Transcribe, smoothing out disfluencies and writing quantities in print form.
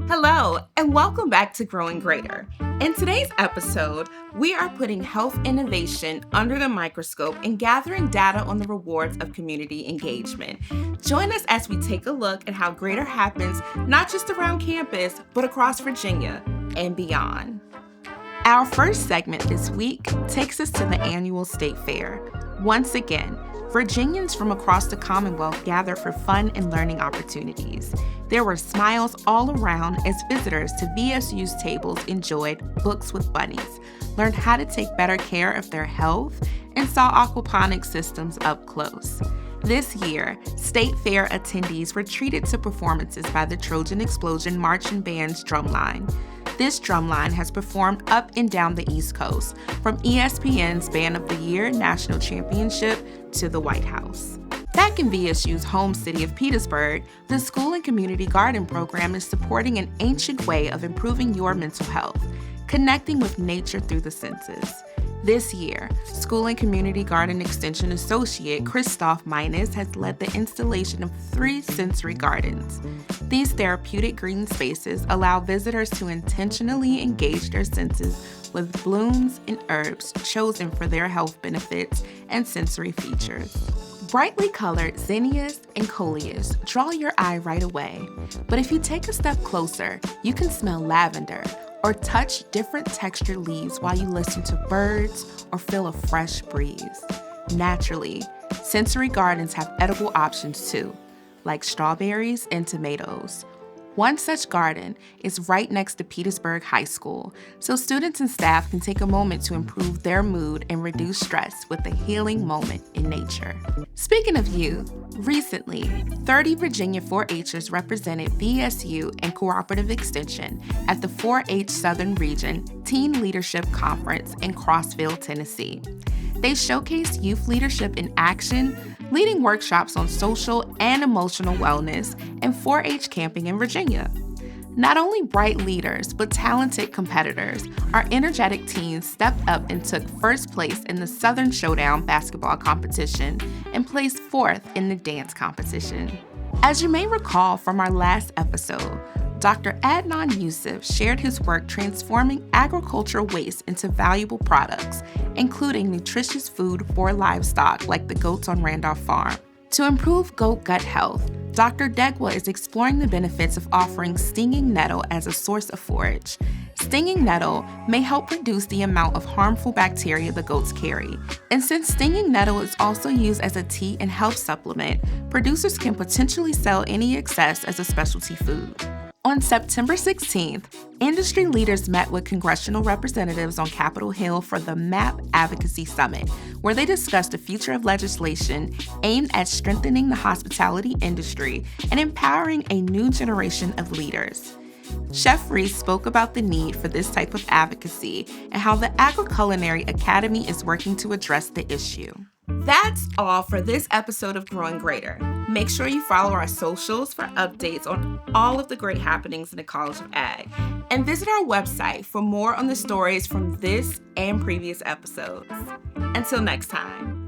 Hello, and welcome back to Growing Greater. In today's episode, we are putting health innovation under the microscope and gathering data on the rewards of community engagement. Join us as we take a look at how Greater happens not just around campus, but across Virginia and beyond. Our first segment this week takes us to the annual State Fair. Once again, Virginians from across the Commonwealth gathered for fun and learning opportunities. There were smiles all around as visitors to VSU's tables enjoyed books with bunnies, learned how to take better care of their health, and saw aquaponics systems up close. This year, State Fair attendees were treated to performances by the Trojan Explosion Marching Band's drumline. This drumline has performed up and down the East Coast, from ESPN's Band of the Year National Championship to the White House. Back in VSU's home city of Petersburg, the School and Community Garden program is supporting an ancient way of improving your mental health, connecting with nature through the senses. This year, School and Community Garden Extension Associate Christoph Minus has led the installation of 3 sensory gardens. These therapeutic green spaces allow visitors to intentionally engage their senses with blooms and herbs chosen for their health benefits and sensory features. Brightly colored zinnias and coleus draw your eye right away, but if you take a step closer, you can smell lavender or touch different textured leaves while you listen to birds or feel a fresh breeze. Naturally, sensory gardens have edible options too, like strawberries and tomatoes. One such garden is right next to Petersburg High School, so students and staff can take a moment to improve their mood and reduce stress with a healing moment in nature. Speaking of youth, recently, 30 Virginia 4-Hers represented VSU and Cooperative Extension at the 4-H Southern Region Teen Leadership Conference in Crossville, Tennessee. They showcased youth leadership in action, leading workshops on social and emotional wellness, and 4-H camping in Virginia. Not only bright leaders, but talented competitors, our energetic teens stepped up and took first place in the Southern Showdown basketball competition and placed 4th in the dance competition. As you may recall from our last episode, Dr. Adnan Yusuf shared his work transforming agricultural waste into valuable products, including nutritious food for livestock like the goats on Randolph Farm. To improve goat gut health, Dr. Degwa is exploring the benefits of offering stinging nettle as a source of forage. Stinging nettle may help reduce the amount of harmful bacteria the goats carry. And since stinging nettle is also used as a tea and health supplement, producers can potentially sell any excess as a specialty food. On September 16th, industry leaders met with congressional representatives on Capitol Hill for the MAP Advocacy Summit, where they discussed the future of legislation aimed at strengthening the hospitality industry and empowering a new generation of leaders. Chef Reese spoke about the need for this type of advocacy and how the Agri-Culinary Academy is working to address the issue. That's all for this episode of Growing Greater. Make sure you follow our socials for updates on all of the great happenings in the College of Ag. And visit our website for more on the stories from this and previous episodes. Until next time.